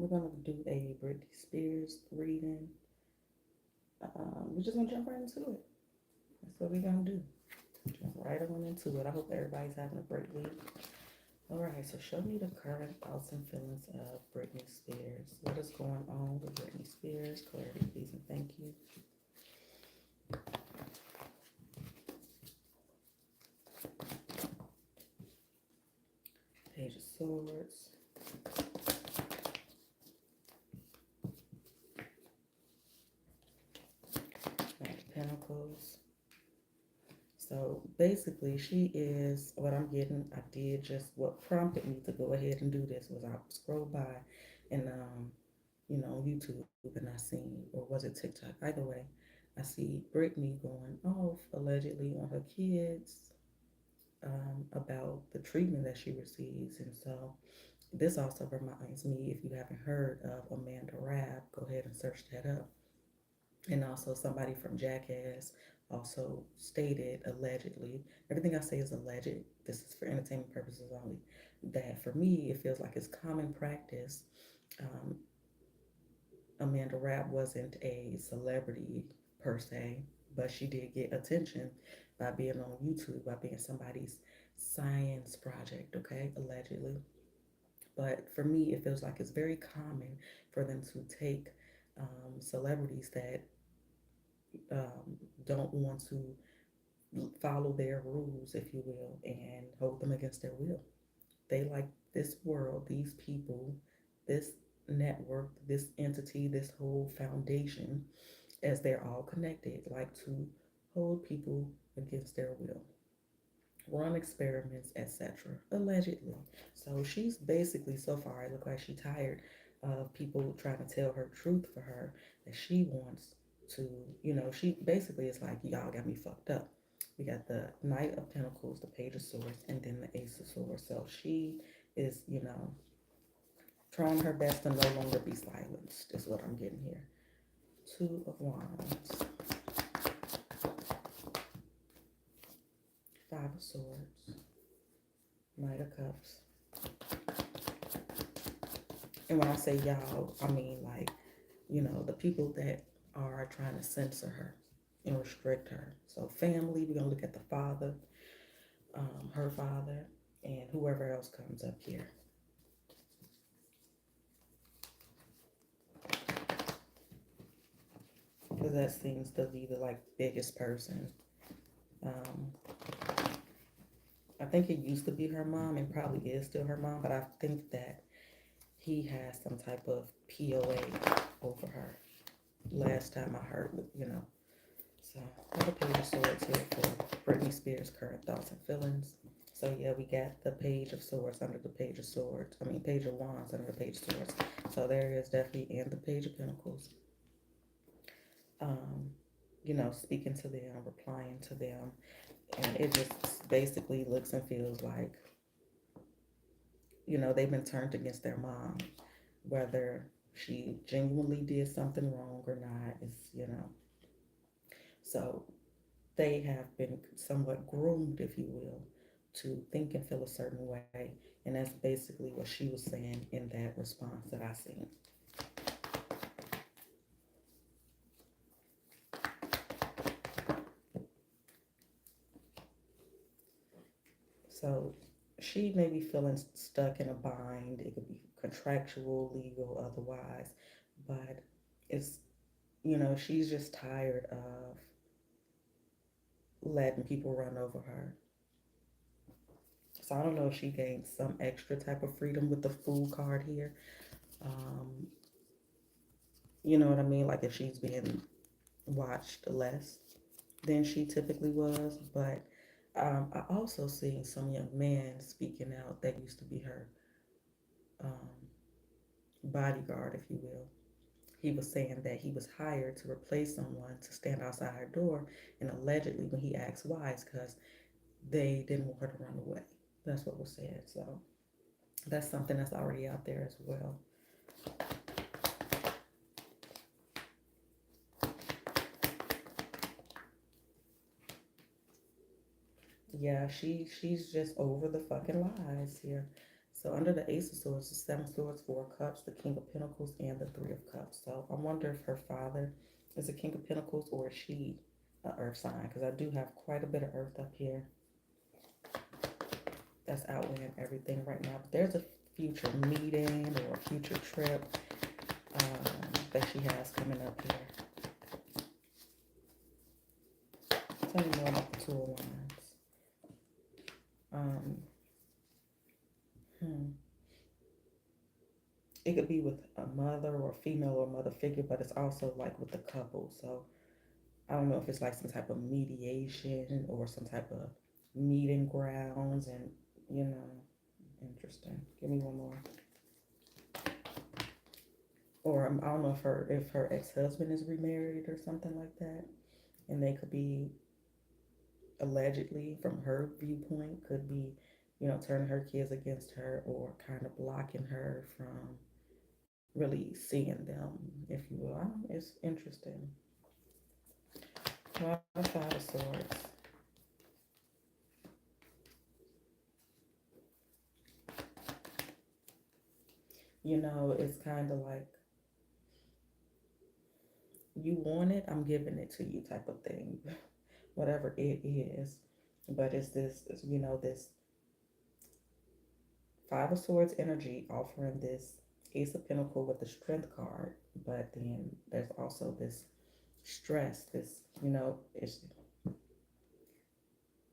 we're gonna do a Britney Spears reading. We're just gonna jump right into it. That's what we're gonna do. Jump right on into it. I hope everybody's having a great week. All right, so show me the current thoughts and feelings of Britney Spears. What is going on with Britney Spears? Clarity, please, and thank you. Page of Swords. Knight of Pentacles. So basically, she is what I'm getting. I did just what prompted me to go ahead and do this was I scrolled by and YouTube and I seen, or was it TikTok? Either way, I see Brittany going off allegedly on her kids about the treatment that she receives, and so this also reminds me, if you haven't heard of m.i.a, go ahead and search that up. And also somebody from Jackass also stated allegedly, everything I say is alleged, this is for entertainment purposes only, that for me it feels like it's common practice. um, Amanda Rapp wasn't a celebrity per se, but she did get attention by being on YouTube, by being somebody's science project, okay, allegedly. But for me, it feels like it's very common for them to take celebrities that don't want to follow their rules, if you will, and hold them against their will. They like this world, these people, this network, this entity, this whole foundation, as they're all connected, like to hold people against their will, run experiments, etc. Allegedly. So she's basically, so far, it looks like she's tired of people trying to tell her truth for her, that she wants to, she basically is like, y'all got me fucked up. We got the Knight of Pentacles, the Page of Swords, and then the Ace of Swords. So she is, trying her best to no longer be silenced, is what I'm getting here. Two of Wands, Five of Swords, Knight of Cups. And when I say y'all, I mean like, the people that are trying to censor her and restrict her. So family, we're gonna look at the father, her father, and whoever else comes up here. Because that seems to be the biggest person. Um, I think it used to be her mom and probably is still her mom, but I think that he has some type of POA over her. Last time I heard, So I have a Page of Swords here for Britney Spears' current thoughts and feelings. So yeah, we got the Page of Swords under the Page of Swords. I mean, Page of Wands under the Page of Swords. So there is definitely, and the Page of Pentacles. Speaking to them, replying to them. And it just basically looks and feels like, they've been turned against their mom. Whether she genuinely did something wrong or not is. So they have been somewhat groomed, if you will, to think and feel a certain way. And that's basically what she was saying in that response that I seen. So she may be feeling stuck in a bind. It could be contractual, legal, otherwise. But it's, she's just tired of letting people run over her. So I don't know if she gained some extra type of freedom with the Fool card here. Um, you know what I mean? Like if she's being watched less than she typically was. But I also seen some young man speaking out that used to be her um, bodyguard, if you will. He was saying that he was hired to replace someone to stand outside her door, and allegedly, when he asked why, it's because they didn't want her to run away. That's what was said. So that's something that's already out there as well. Yeah, she's just over the fucking lies here. So under the Ace of Swords, the Seven of Swords, Four of Cups, the King of Pentacles, and the Three of Cups. So I wonder if her father is a King of Pentacles or is she an Earth sign? Because I do have quite a bit of Earth up here that's outweighing everything right now. But there's a future meeting or a future trip that she has coming up here. Tell me more about the Two of Wands. It could be with a mother or a female or mother figure, but it's also like with the couple. So I don't know if it's like some type of mediation or some type of meeting grounds, and you know, interesting. Give me one more. Or I don't know if her ex-husband is remarried or something like that, and they could be allegedly, from her viewpoint, could be, you know, turning her kids against her or kind of blocking her from really seeing them, if you will. It's interesting. Well, Five of Swords. You know, it's kind of like, you want it, I'm giving it to you type of thing, whatever it is. But it's this, you know, this Five of Swords energy offering this Ace of Pentacles with the Strength card. But then there's also this stress, this, you know, it's,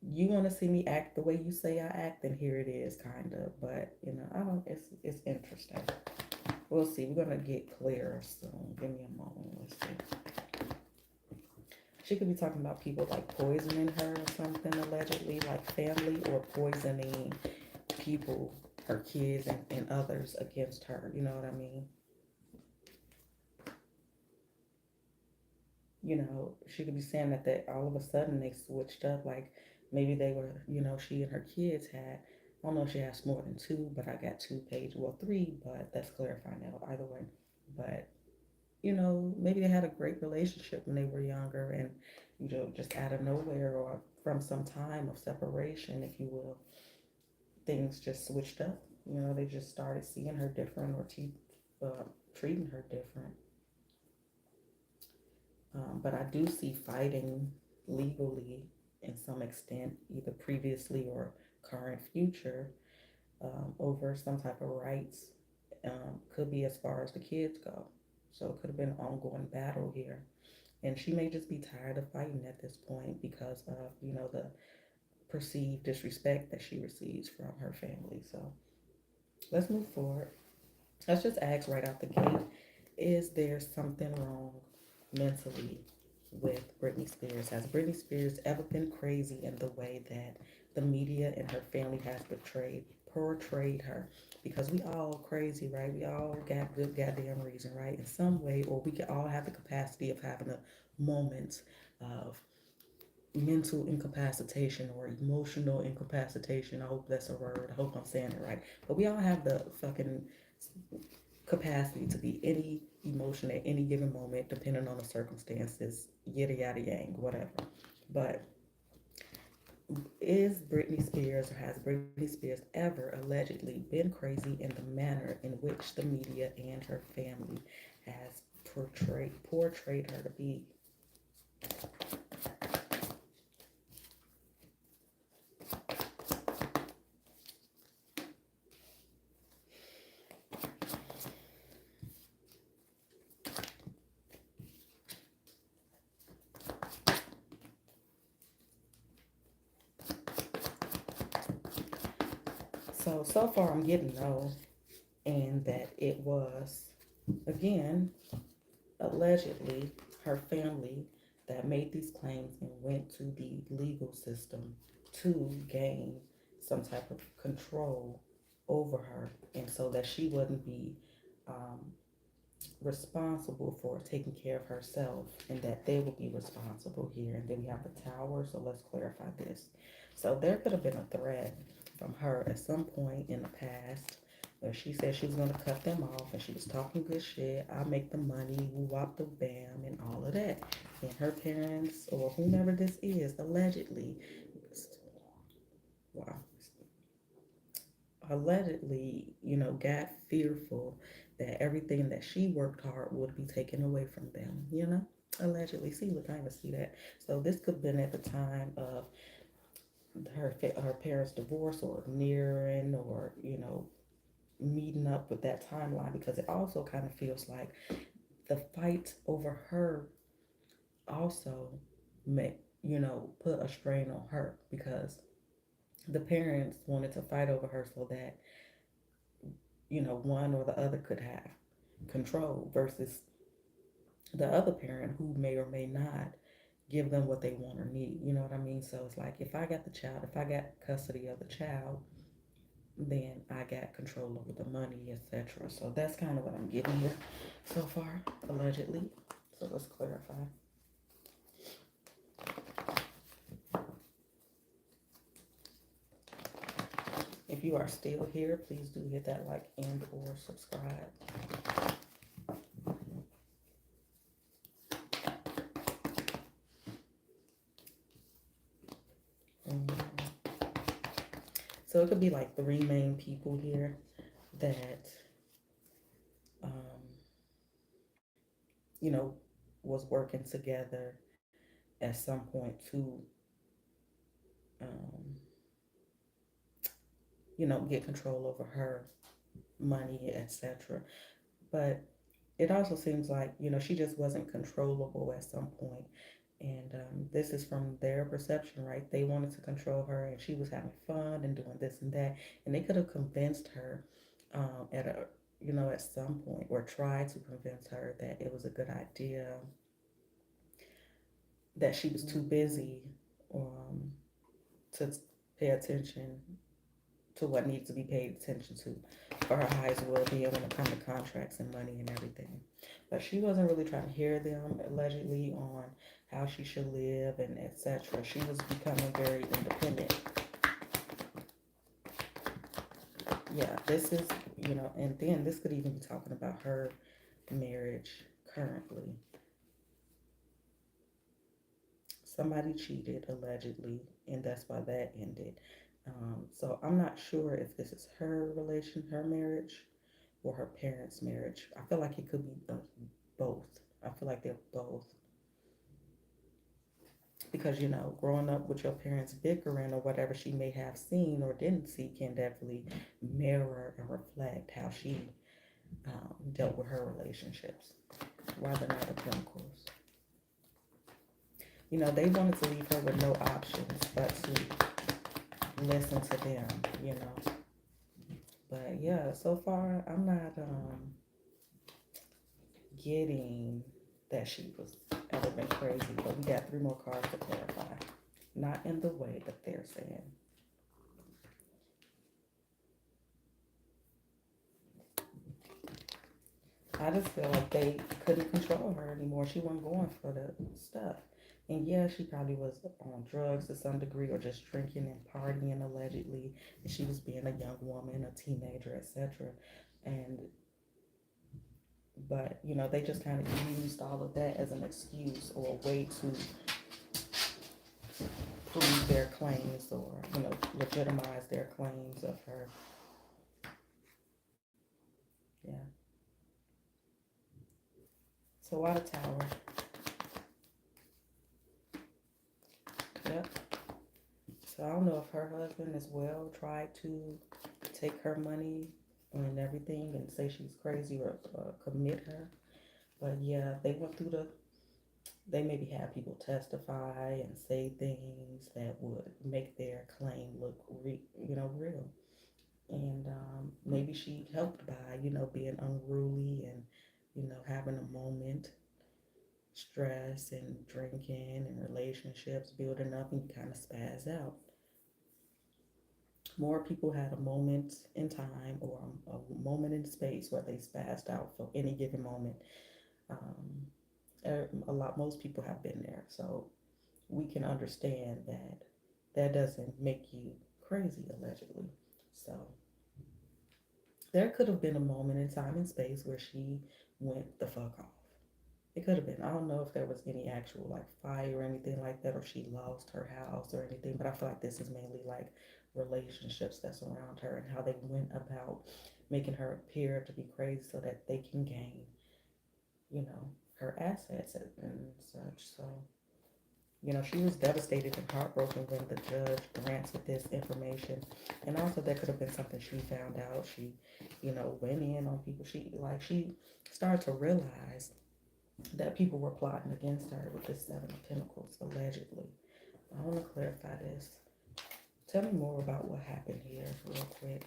you want to see me act the way you say I act, and here it is, kind of. But, you know, I don't, it's interesting. We'll see. We're going to get clearer soon. Give me a moment. Let's see. She could be talking about people like poisoning her or something, allegedly, like family, or poisoning people, her kids, and others against her. You know what I mean? You know, she could be saying that all of a sudden they switched up. Like maybe they were, you know, she and her kids had, I don't know if she has more than two, but I got 2 pages, well, three, but that's clarifying that either way. But you know, maybe they had a great relationship when they were younger, and, you know, just out of nowhere or from some time of separation, if you will, things just switched up. You know, they just started seeing her different or treating her different. But I do see fighting legally in some extent, either previously or current future, over some type of rights. Could be as far as the kids go. So it could have been an ongoing battle here. And she may just be tired of fighting at this point because of, you know, the perceived disrespect that she receives from her family. So let's move forward. Let's just ask right out the gate, is there something wrong mentally with Brittany Spears? Has Brittany Spears ever been crazy in the way that the media and her family has portrayed her? Because we all crazy, right? We all got good goddamn reason, right? In some way, or we can all have the capacity of having a moment of mental incapacitation or emotional incapacitation. I hope that's a word. I hope I'm saying it right. But we all have the fucking capacity to be any emotion at any given moment, depending on the circumstances, yada yada yang, whatever. But is Britney Spears, or has Britney Spears ever allegedly been crazy in the manner in which the media and her family has portrayed her to be? So far I'm getting no, and that it was, again, allegedly her family that made these claims and went to the legal system to gain some type of control over her, and so that she wouldn't be um, responsible for taking care of herself, and that they would be responsible here. And then we have the tower, so let's clarify this. So there could have been a threat from her at some point in the past where she said she was going to cut them off, and she was talking good shit. I'll make the money, woo wop the bam, and all of that. And her parents, or whomever this is, allegedly, wow, allegedly, got fearful that everything that she worked hard would be taken away from them. Allegedly. See, look, I even see that. So this could have been at the time of her parents' divorce or nearing or, meeting up with that timeline because it also kind of feels like the fight over her also may, put a strain on her because the parents wanted to fight over her so that, one or the other could have control versus the other parent who may or may not give them what they want or need. You know what I mean? So it's like if I got the child, if I got custody of the child, then I got control over the money, etc. So that's kind of what I'm getting here so far, allegedly. So let's clarify. If you are still here, please do hit that like and or subscribe. So it could be like three main people here that, um, you know, was working together at some point to, um, get control over her money, etc. But it also seems like, she just wasn't controllable at some point. And this is from their perception, right? They wanted to control her and she was having fun and doing this and that. And they could have convinced her at some point or tried to convince her that it was a good idea, that she was too busy um, to pay attention to what needs to be paid attention to for her highest well-being when it comes to contracts and money and everything. But she wasn't really trying to hear them allegedly on how she should live and etc. She was becoming very independent. Yeah, this is, and then this could even be talking about her marriage currently. Somebody cheated allegedly, and that's why that ended. So I'm not sure if this is her marriage, or her parents' marriage. I feel like it could be both. I feel like they're both. Because, growing up with your parents bickering or whatever she may have seen or didn't see can definitely mirror and reflect how she dealt with her relationships. Why the Knight of Pentacles? They wanted to leave her with no options but to listen to them, But yeah, so far I'm not getting that she was ever been crazy, but we got three more cards to clarify. Not in the way that they're saying. I just feel like they couldn't control her anymore. She wasn't going for the stuff. And yeah, she probably was on drugs to some degree or just drinking and partying allegedly. And she was being a young woman, a teenager, etc. And but they just kind of used all of that as an excuse or a way to prove their claims or legitimize their claims of her. Yeah. So why the Tower? Yep. So I don't know if her husband as well tried to take her money and everything and say she's crazy or commit her. But yeah, they maybe have people testify and say things that would make their claim look real. And maybe she helped by, being unruly and, having a moment, stress and drinking and relationships building up and kind of spaz out. More people had a moment in time or a moment in space where they spazzed out for any given moment. Um, most people have been there, so we can understand that that doesn't make you crazy, allegedly. So there could have been a moment in time and space where she went the fuck off. It could have been. I don't know if there was any actual like fire or anything like that, or she lost her house or anything. But I feel like this is mainly like relationships that's around her and how they went about making her appear to be crazy so that they can gain, her assets and such. So, she was devastated and heartbroken when the judge granted this information. And also there could have been something she found out. She, went in on people. She started to realize that people were plotting against her with this Seven of Pentacles, allegedly. I want to clarify this. Tell me more about what happened here real quick.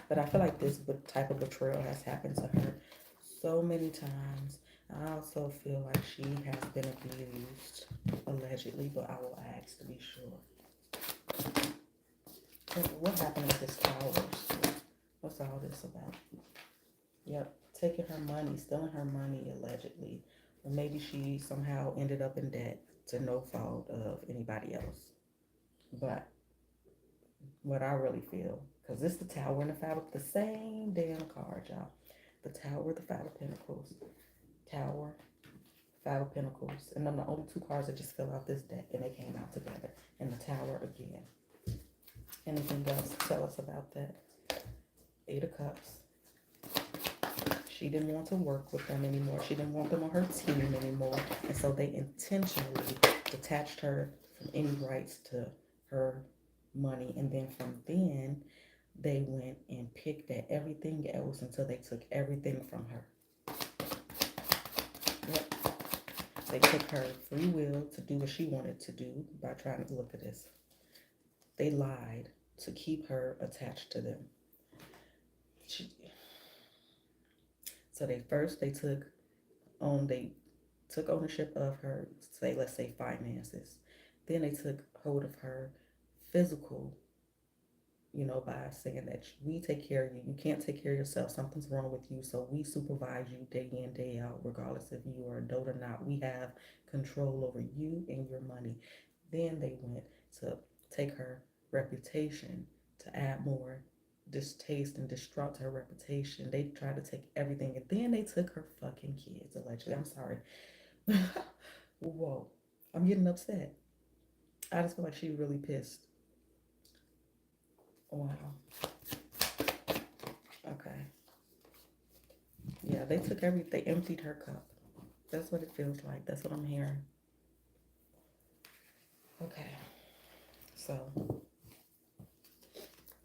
But I feel like this type of betrayal has happened to her so many times. I also feel like she has been abused, allegedly, but I will ask to be sure. What happened with this Towers? What's all this about? Yep, taking her money, stealing her money, allegedly. Or maybe she somehow ended up in debt to no fault of anybody else. But what I really feel, because it's the Tower and the Five, the same damn card, y'all. The Tower, the Five of Pentacles. Tower, Five of Pentacles. And them the only two cards that just fell out this deck, and they came out together. And the Tower again. Anything else to tell us about that? Eight of Cups. She didn't want to work with them anymore. She didn't want them on her team anymore. And so they intentionally detached her from any rights to her money. And then from then, they went and picked at everything else until they took everything from her. Yep. They took her free will to do what she wanted to do by trying to look at this. They lied to keep her attached to them. So they took ownership of her, let's say finances. Then they took hold of her physical, by saying that we take care of you. You can't take care of yourself. Something's wrong with you. So we supervise you day in, day out, regardless if you are adult or not. We have control over you and your money. Then they went to take her reputation to add more distaste and distraught to her reputation. They tried to take everything, and then they took her fucking kids, allegedly. I'm sorry. Whoa. I'm getting upset. I just feel like she really pissed. Wow. Okay. Yeah, they took everything. They emptied her cup. That's what it feels like. That's what I'm hearing. Okay. So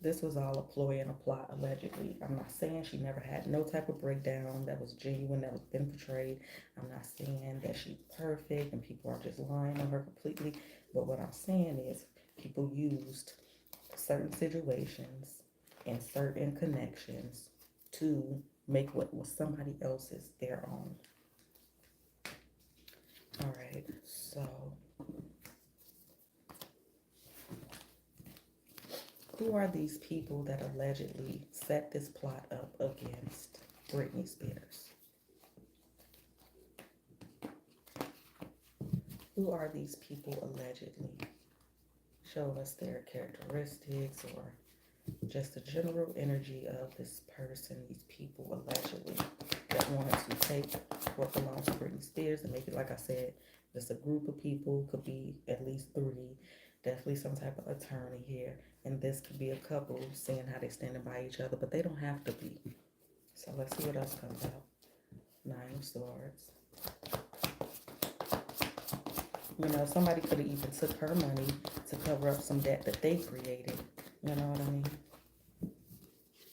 this was all a ploy and a plot, allegedly. I'm not saying she never had no type of breakdown that was genuine, that was been portrayed. I'm not saying that she's perfect and people are just lying on her completely. But what I'm saying is people used certain situations and certain connections to make what was somebody else's their own. All right, so who are these people that allegedly set this plot up against Brittany Spears? Who are these people allegedly? Show us their characteristics or just the general energy of this person, these people allegedly that wanted to take what belongs to Brittany Spears and make it, like I said, just a group of people, could be at least three, definitely some type of attorney here. And this could be a couple seeing how they're standing by each other, but they don't have to be. So let's see what else comes out. Nine of Swords. Somebody could have even took her money to cover up some debt that they created. You know what I mean?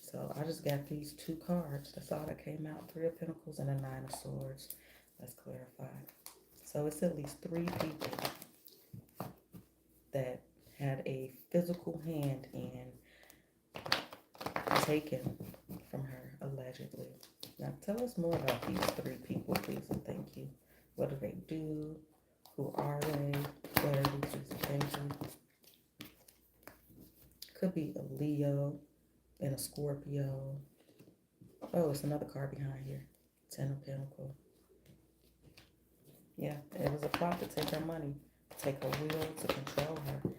So I just got these two cards. That's all that came out. Three of Pentacles and a Nine of Swords. Let's clarify. So it's at least three people that had a physical hand in taken from her, allegedly. Now tell us more about these three people, please, and thank you. What do they do? Who are they? Clarity, please, and thank you. Could be a Leo and a Scorpio. Oh, it's another card behind here. Ten of Pentacles. Yeah, it was a plot to take her money, to take her will, to control her.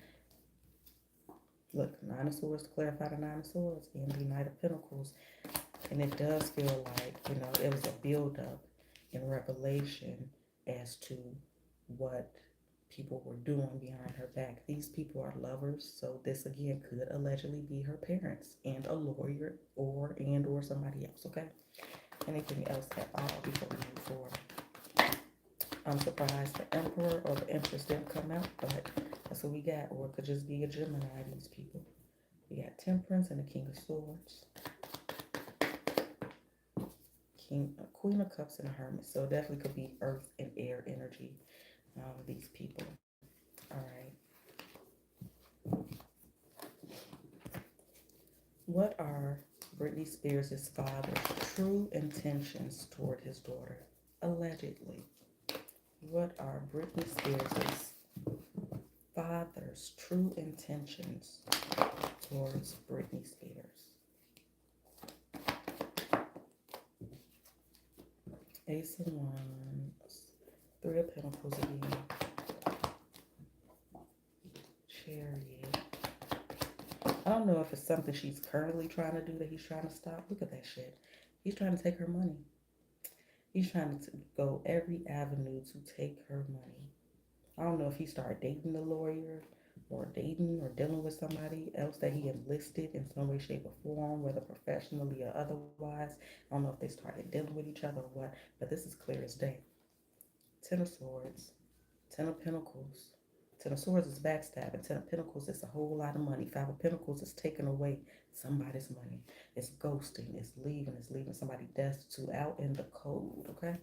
Look, Nine of Swords to clarify the Nine of Swords and the Knight of Pentacles. And it does feel like, it was a build-up in revelation as to what people were doing behind her back. These people are lovers, so this again could allegedly be her parents and a lawyer or somebody else, okay? Anything else at all before we move forward? I'm surprised the Emperor or the Empress didn't come out, but that's what we got. Or it could just be a Gemini, these people. We got Temperance and the King of Swords. Queen of Cups and a Hermit. So it definitely could be earth and air energy, these people. All right. What are Britney Spears' father's true intentions toward his daughter? Allegedly. What are Britney Spears' father's true intentions towards Britney Spears? Ace of Wands, Three of Pentacles again, Chariot. I don't know if it's something she's currently trying to do that he's trying to stop. Look at that shit. He's trying to take her money. He's trying to go every avenue to take her money. I don't know if he started dating the lawyer or dating or dealing with somebody else that he enlisted in some way, shape, or form, whether professionally or otherwise. I don't know if they started dealing with each other or what, but this is clear as day. Ten of Swords, Ten of Pentacles. Ten of Swords is backstabbing. Ten of Pentacles is a whole lot of money. Five of Pentacles is taking away somebody's money. It's ghosting. It's leaving somebody destitute out in the cold, okay?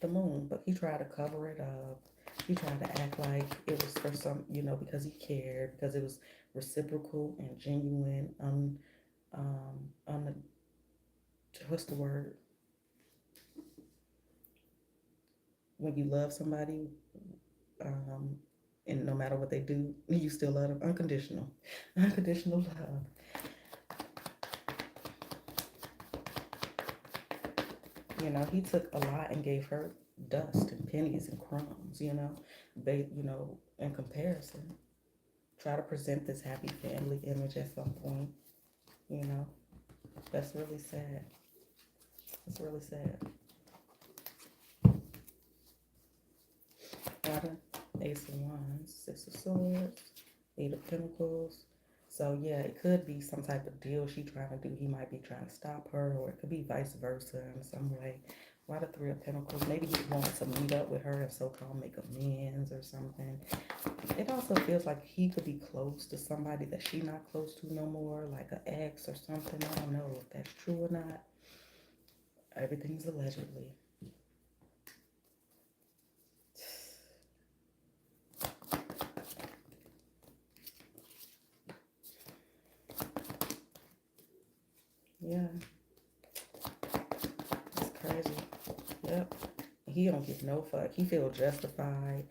The Moon, but he tried to cover it up. He tried to act like it was for some, because he cared, because it was reciprocal and genuine, what's the word? When you love somebody, and no matter what they do, you still love them. Unconditional love. He took a lot and gave her dust and pennies and crumbs, in comparison. Try to present this happy family image at some point, That's really sad. It's really sad. Ace of Wands, Six of Swords, Eight of Pentacles. So yeah, it could be some type of deal she's trying to do. He might be trying to stop her, or it could be vice versa in some way. Why the Three of Pentacles? Maybe he wanted to meet up with her and so-called make amends or something. It also feels like he could be close to somebody that she's not close to no more, like an ex or something. I don't know if that's true or not. Everything's allegedly. Yeah. It's crazy. Yep. He don't give no fuck. He feel justified.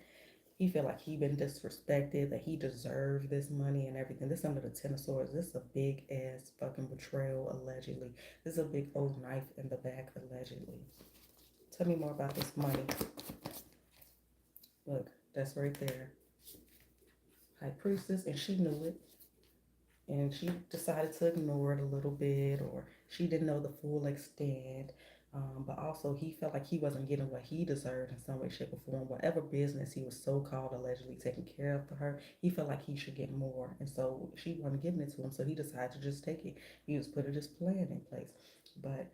He feel like he been disrespected, that he deserved this money and everything. This under the Ten of Swords. This is a big ass fucking betrayal, allegedly. This is a big old knife in the back, allegedly. Tell me more about this money. Look, that's right there. High Priestess, and she knew it. And she decided to ignore it a little bit, or she didn't know the full extent. But also he felt like he wasn't getting what he deserved in some way, shape, or form. Whatever business he was so-called allegedly taking care of for her, he felt like he should get more. And so she wasn't giving it to him, so he decided to just take it. He was putting this plan in place. But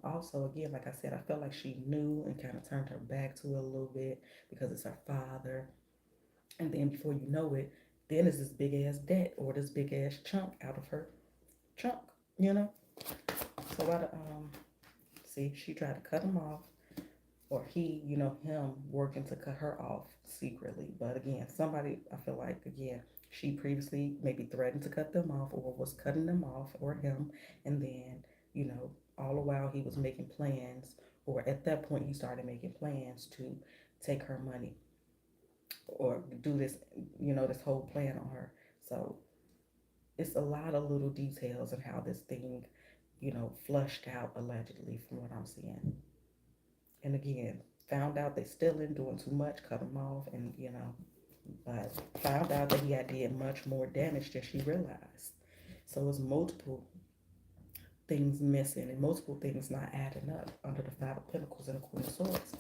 also, again, like I said, I felt like she knew and kind of turned her back to it a little bit because it's her father. And then before you know it, then it's this big ass debt or this big ass chunk out of her trunk, So see, she tried to cut him off, or he, him working to cut her off secretly. But again, somebody, I feel like, again, she previously maybe threatened to cut them off or was cutting them off, or him. And then, all the while he was making plans, or at that point he started making plans to take her money or do this, this whole plan on her. So it's a lot of little details of how this thing, flushed out allegedly from what I'm seeing. And again, found out they still in doing too much, cut him off, and but found out that he had did much more damage than she realized. So it's multiple things missing and multiple things not adding up under the Five of Pentacles and the Queen of Swords.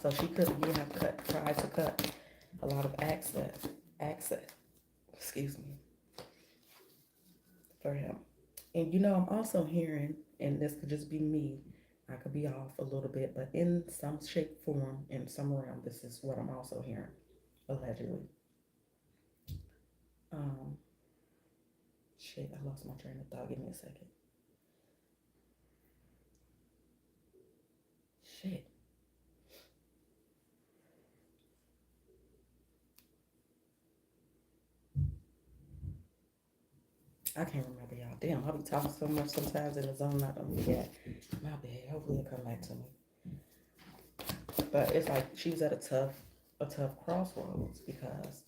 So she could again have tried to cut a lot of access, excuse me, for him. And I'm also hearing, and this could just be me, I could be off a little bit, but in some shape, form, in some realm, this is what I'm also hearing, allegedly. Um, shit, I lost my train of thought. Give me a second. Shit. I can't remember y'all. Damn, I'll be talking so much sometimes in the zone I don't forget. My bad. Hopefully it'll come back to me. But it's like she was at a tough crossroads because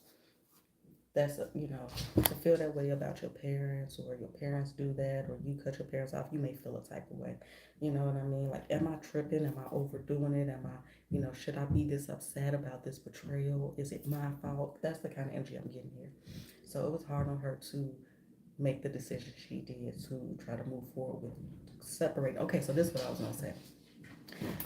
to feel that way about your parents, or your parents do that, or you cut your parents off, you may feel a type of way. You know what I mean? Like, am I tripping? Am I overdoing it? Am I, should I be this upset about this betrayal? Is it my fault? That's the kind of energy I'm getting here. So it was hard on her to make the decision she did to try to move forward with separate. Okay, so this is what I was gonna say.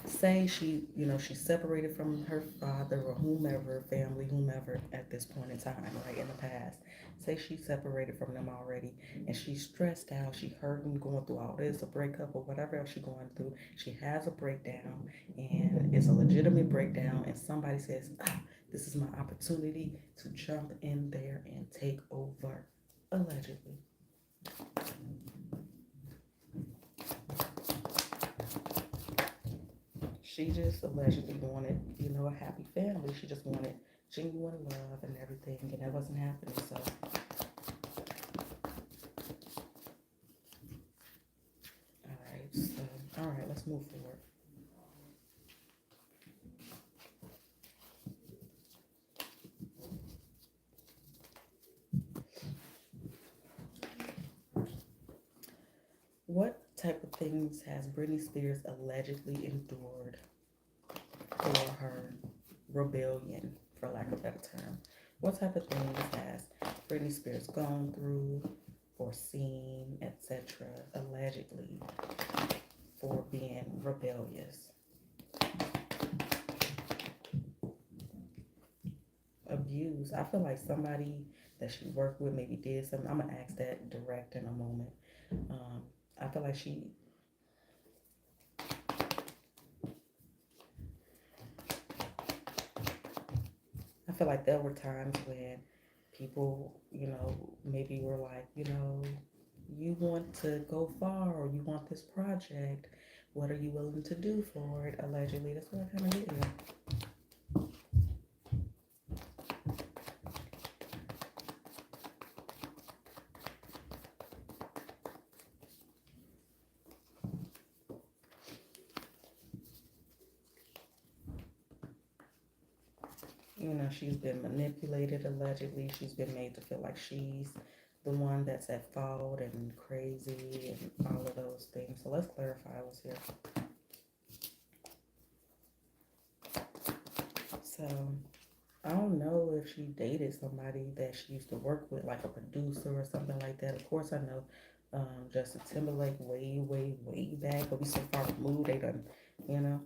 Say she's separated from her father or whomever, family, whomever at this point in time, right, in the past. Say she's separated from them already and she's stressed out, she hurting, going through all this, a breakup or whatever else she's going through. She has a breakdown and it's a legitimate breakdown, and somebody says, this is my opportunity to jump in there and take over, allegedly. She just allegedly wanted, a happy family. She just wanted genuine love and everything, and that wasn't happening. So, all right, let's move forward. What type of things has Britney Spears allegedly endured for her rebellion, for lack of a better term? What type of things has Britney Spears gone through or seen, etc., allegedly, for being rebellious? Abuse. I feel like somebody that she worked with maybe did something. I'm gonna ask that direct in a moment. I feel like there were times when people, maybe were like, you want to go far or you want this project. What are you willing to do for it? Allegedly, that's what I kind of get. She's been manipulated, allegedly. She's been made to feel like she's the one that's at fault and crazy and all of those things. So let's clarify what's here. So I don't know if she dated somebody that she used to work with, like a producer or something like that. Of course, I know Justin Timberlake way, way, way back, but we so far removed, they done, you know.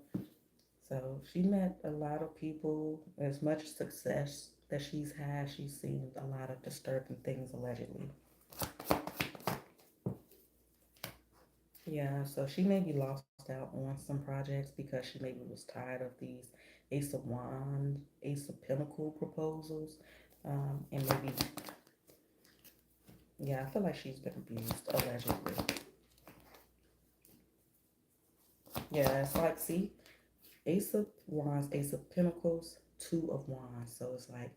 So she met a lot of people. As much success that she's had, she's seen a lot of disturbing things, allegedly. Yeah, so she maybe lost out on some projects because she maybe was tired of these Ace of Wands, Ace of Pentacle proposals. And maybe, yeah, I feel like she's been abused, allegedly. Yeah, it's like, see, Ace of Wands, Ace of Pentacles, Two of Wands. So it's like,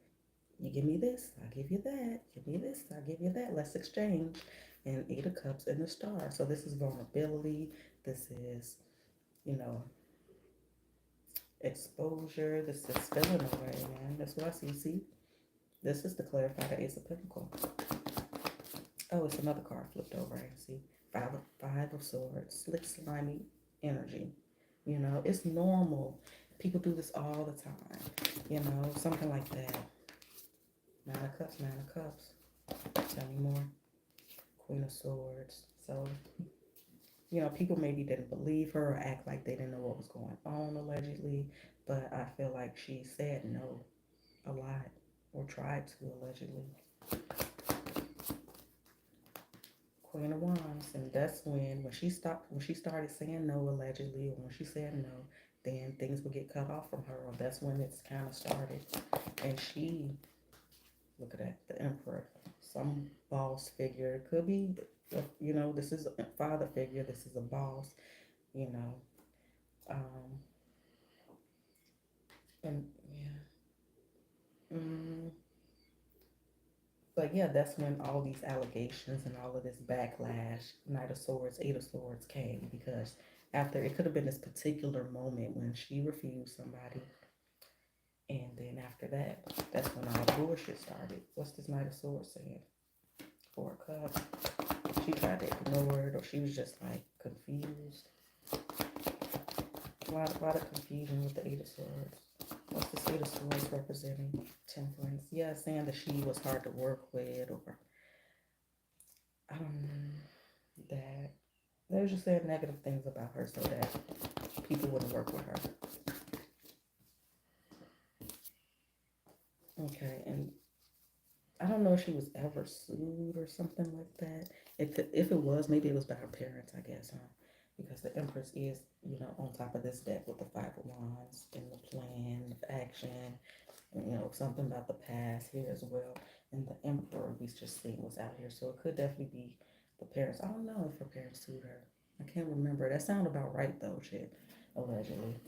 you give me this, I give you that. Give me this, I give you that. Let's exchange. And Eight of Cups and the Star. So this is vulnerability. This is, you know, exposure. This is feeling away, man. That's what I see. See, this is to clarify the Ace of Pentacles. Oh, it's another card flipped over. I see. Five of Swords. Slick, slimy energy. It's normal. People do this all the time. Something like that. Nine of Cups, Nine of Cups. Tell me more. Queen of Swords. So people maybe didn't believe her or act like they didn't know what was going on allegedly, but I feel like she said no a lot or tried to allegedly. Queen of Wands, and that's when she started saying no allegedly, or when she said no, then things would get cut off from her, or that's when it's kind of started. And she, look at that, the Emperor, some boss figure. It could be, this is a father figure. This is a boss, you know. Um, and yeah, mm, but yeah, that's when all these allegations and all of this backlash, Knight of Swords, Eight of Swords came because after it could have been this particular moment when she refused somebody, and then after that, that's when all the bullshit started. What's this Knight of Swords saying? Four of Cups. She tried to ignore it, or she was just like confused. A lot of confusion with the Eight of Swords. What's the Eight of Swords representing? Temperance. Yeah, saying that she was hard to work with, or that they were just saying negative things about her so that people wouldn't work with her. Okay, and I don't know if she was ever sued or something like that. If it was, maybe it was by her parents, I guess, huh? Because the Empress is, on top of this deck with the Five of Wands and the plan of action, and, something about the past here as well. And the Emperor we just seen was out here, so it could definitely be the parents. I don't know if her parents sued her. I can't remember. That sounded about right though, shit. Allegedly.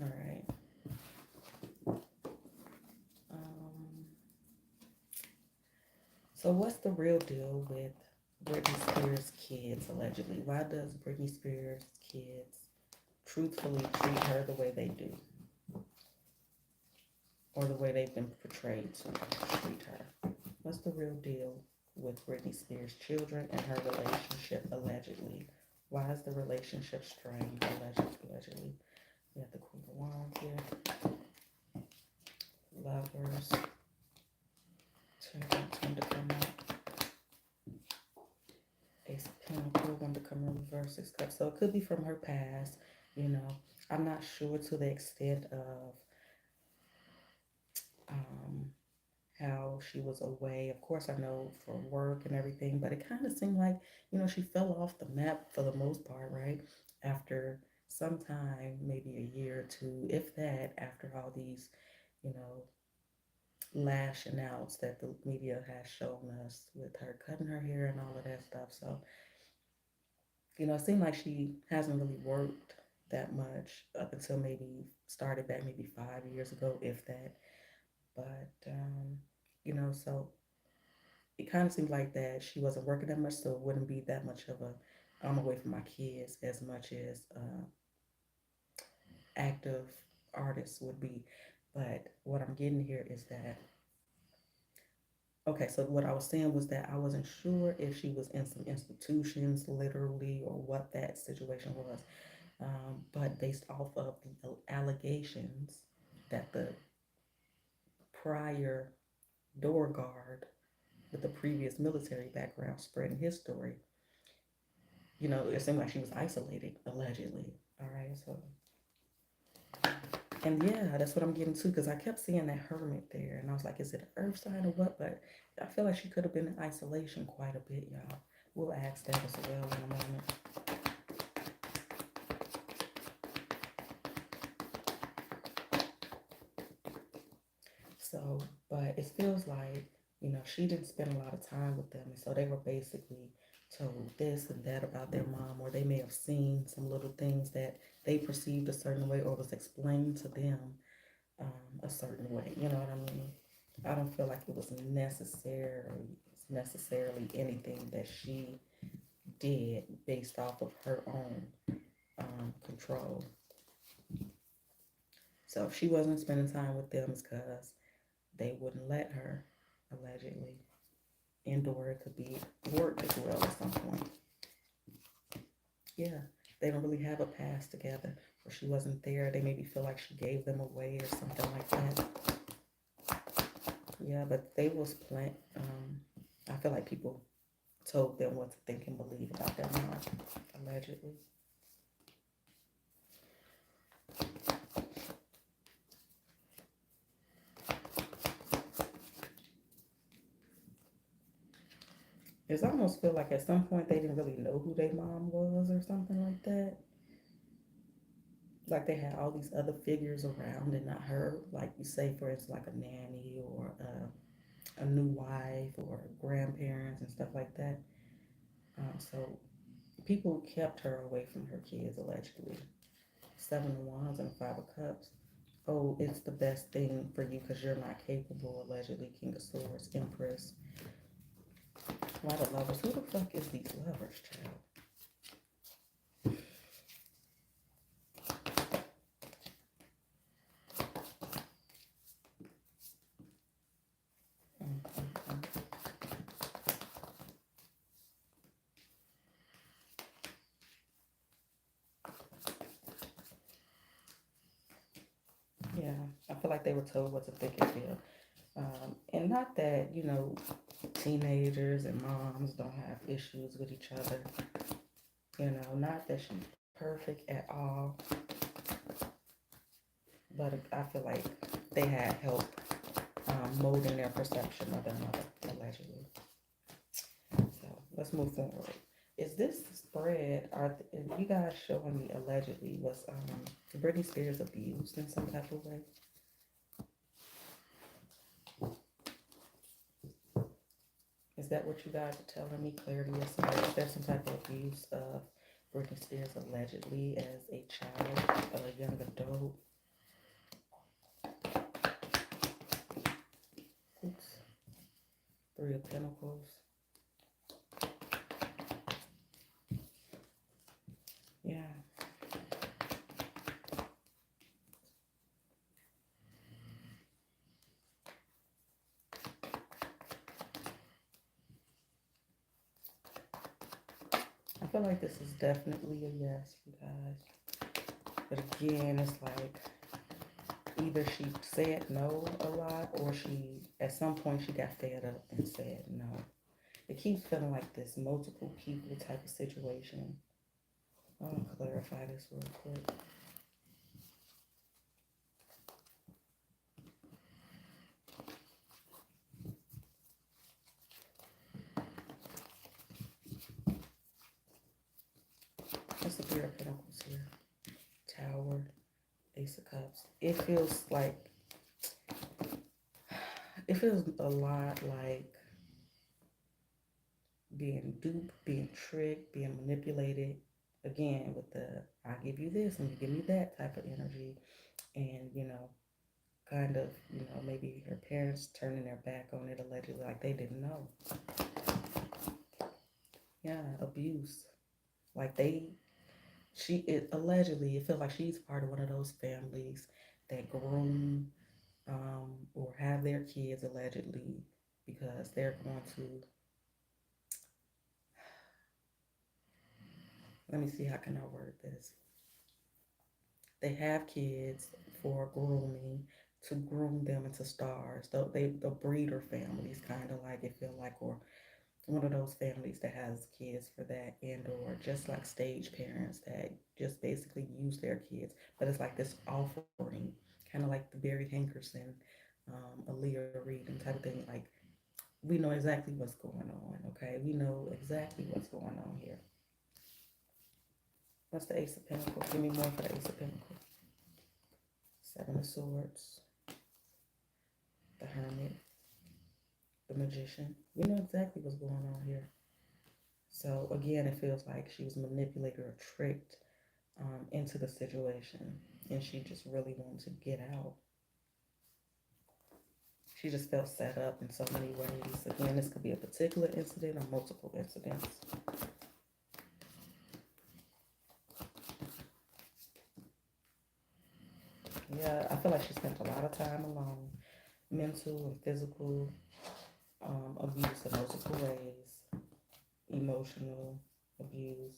All right. Um, so what's the real deal with Britney Spears' kids, allegedly? Why does Britney Spears' kids truthfully treat her the way they do? Or the way they've been portrayed to treat her? What's the real deal with Britney Spears' children and her relationship, allegedly? Why is the relationship strained, allegedly? We have the Queen of Wands here. Lovers. Tend to come up. Ace of Pentacles, one to come in reverse, Six Cups. So it could be from her past, I'm not sure to the extent of how she was away. Of course, I know for work and everything, but it kind of seemed like, she fell off the map for the most part, right? After some time, maybe a year or two, if that, after all these, you know, lashing outs that the media has shown us with her cutting her hair and all of that stuff. So, it seemed like she hasn't really worked that much up until maybe started back maybe 5 years ago, if that. But, so it kind of seemed like that she wasn't working that much, so it wouldn't be that much of a I'm away from my kids as much as active artists would be. But what I'm getting here is that, okay, so what I was saying was that I wasn't sure if she was in some institutions literally or what that situation was. But based off of the allegations that the prior door guard with the previous military background spreading his story, it seemed like she was isolated, allegedly. All right, so, and yeah, that's what I'm getting to, because I kept seeing that hermit there, and I was like, is it an earth sign or what? But I feel like she could have been in isolation quite a bit, y'all. We'll ask that as well in a moment. So, but it feels like, she didn't spend a lot of time with them. And so they were basically told this and that about their mom, or they may have seen some little things that they perceived a certain way or was explained to them a certain way. You know what I mean? I don't feel like it was necessarily anything that she did based off of her own control. So if she wasn't spending time with them, it's because they wouldn't let her, allegedly. And or it could be work as well at some point. Yeah, they don't really have a past together, or she wasn't there. They maybe feel like she gave them away or something like that. Yeah, but they was plant. I feel like people told them what to think and believe about their mom, allegedly. It's almost feel like at some point they didn't really know who their mom was or something like that. Like they had all these other figures around and not her. Like you say, for instance, like a nanny or a new wife or grandparents and stuff like that. So people kept her away from her kids allegedly. Seven of Wands and Five of Cups. Oh, it's the best thing for you because you're not capable, allegedly. King of Swords, Empress. A lot of lovers. Who the fuck is these lovers, child? Yeah, I feel like they were told what to think and feel. And not that, teenagers and moms don't have issues with each other. Not that she's perfect at all. But I feel like they had help molding their perception of their mother, allegedly. So let's move forward. Is this spread? Are you guys showing me allegedly was Brittany Spears abused in some type of way? Is that what you guys are telling me? Clarity is somebody. Is there some type of abuse of Brittany Spears allegedly as a child, a young adult? Oops. Three of Pentacles. Yeah. I feel like this is definitely a yes, you guys. But again, it's like either she said no a lot or at some point, she got fed up and said no. It keeps feeling like this multiple people type of situation. I want to clarify this real quick. What's the Three of Pentacles here? Tower, Ace of Cups. It feels a lot like being duped, being tricked, being manipulated. Again, with the I give you this and you give me that type of energy. And, kind of, maybe her parents turning their back on it allegedly, like they didn't know. Yeah, abuse. Like allegedly, it feels like she's part of one of those families that groom or have their kids allegedly because they're going to, let me see, how can I word this? They have kids for grooming to groom them into stars. The breeder families, kind of like it feel like, or one of those families that has kids for that, and or just like stage parents that just basically use their kids, but it's like this offering, kind of like the Barry Hankerson, Aaliyah Reed and type of thing. Like we know exactly what's going on. Okay, we know exactly what's going on here. What's the Ace of Pentacles? Give me more for the Ace of Pentacles. Seven of Swords, the Hermit, the Magician. We know exactly what's going on here. So again, it feels like she was manipulated or tricked into the situation, and she just really wanted to get out. She just felt set up in so many ways. Again, this could be a particular incident or multiple incidents. Yeah, I feel like she spent a lot of time alone. Mental and physical abuse in multiple ways. Emotional abuse.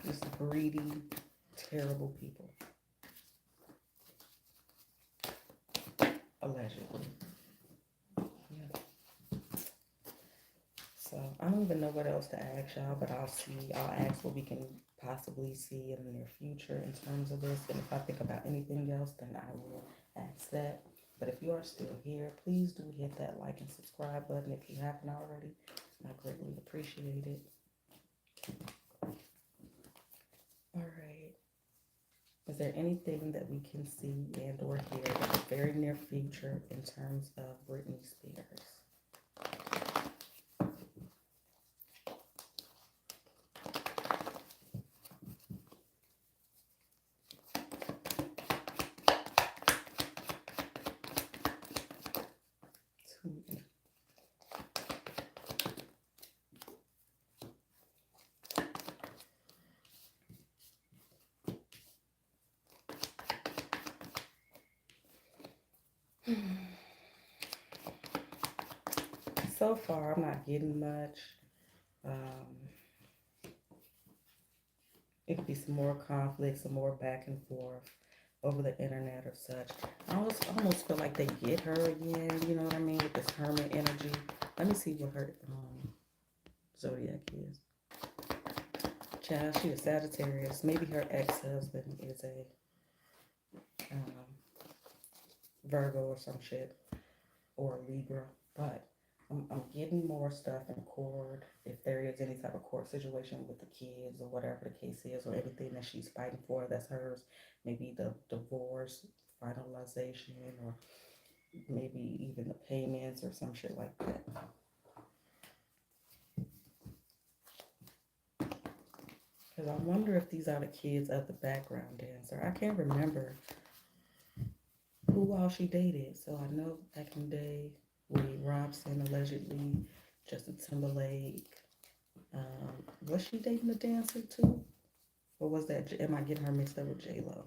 Just greedy, terrible people. Allegedly. I don't even know what else to ask y'all, but I'll ask what we can possibly see in the near future in terms of this. And if I think about anything else, then I will ask that. But if you are still here, please do hit that like and subscribe button if you haven't already. I greatly appreciate it. All right. Is there anything that we can see and or hear in the very near future in terms of Brittany Spears? So far, I'm not getting much. It could be some more conflict, some more back and forth over the internet or such. I almost feel like they get her again, you know what I mean, with this hermit energy. Let me see what her zodiac is. Child, she is Sagittarius. Maybe her ex-husband is a Virgo or some shit, or a Libra. But I'm getting more stuff in court. If there is any type of court situation with the kids or whatever the case is, or anything that she's fighting for that's hers, maybe the divorce finalization, or maybe even the payments or some shit like that. Because I wonder if these are the kids of the background dancer. I can't remember who all she dated. So I know back in the day, Willie Robson allegedly, Justin Timberlake. Was she dating a dancer too? Or was that, am I getting her mixed up with J-Lo?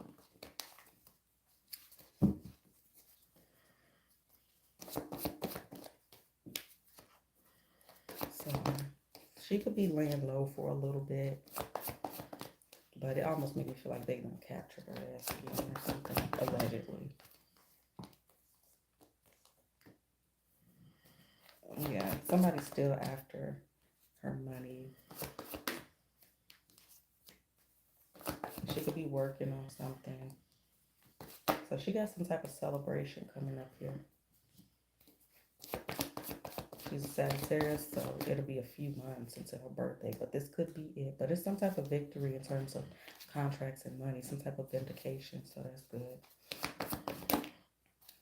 So she could be laying low for a little bit. But it almost made me feel like they gonna capture her ass again or something, allegedly. Yeah, somebody's still after her money. She could be working on something. So she got some type of celebration coming up here. She's a Sagittarius, so it'll be a few months until her birthday, but this could be it. But it's some type of victory in terms of contracts and money, some type of vindication, so that's good.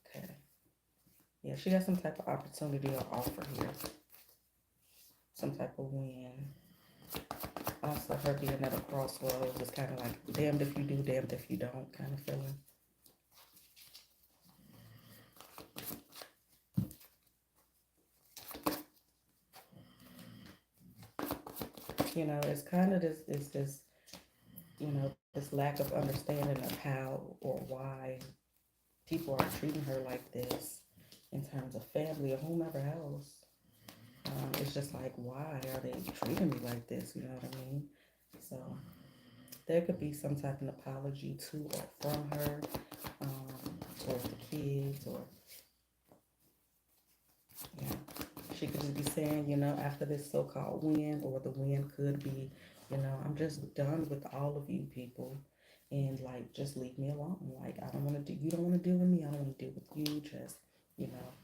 Okay. Yeah, she got some type of opportunity or offer here. Some type of win. Also, her being at a crossroads is kind of like damned if you do, damned if you don't kind of feeling. You know, it's kind of this, you know, this lack of understanding of how or why people are treating her like this in terms of family or whomever else. It's just like, why are they treating me like this? You know what I mean? So there could be some type of apology to or from her, towards the kids, or yeah. She could just be saying, you know, after this so-called win, or the win could be, you know, I'm just done with all of you people, and like, just leave me alone. Like, I don't want to do, you don't want to deal with me, I don't want to deal with you. Just, you know,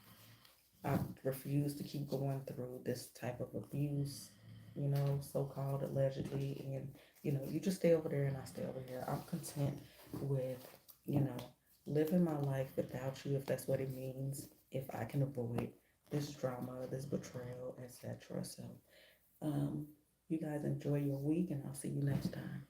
I refuse to keep going through this type of abuse, you know, so-called allegedly, and you know, you just stay over there and I stay over here. I'm content with, you know, living my life without you, if that's what it means, if I can avoid this drama, this betrayal, etc. So, you guys enjoy your week, and I'll see you next time.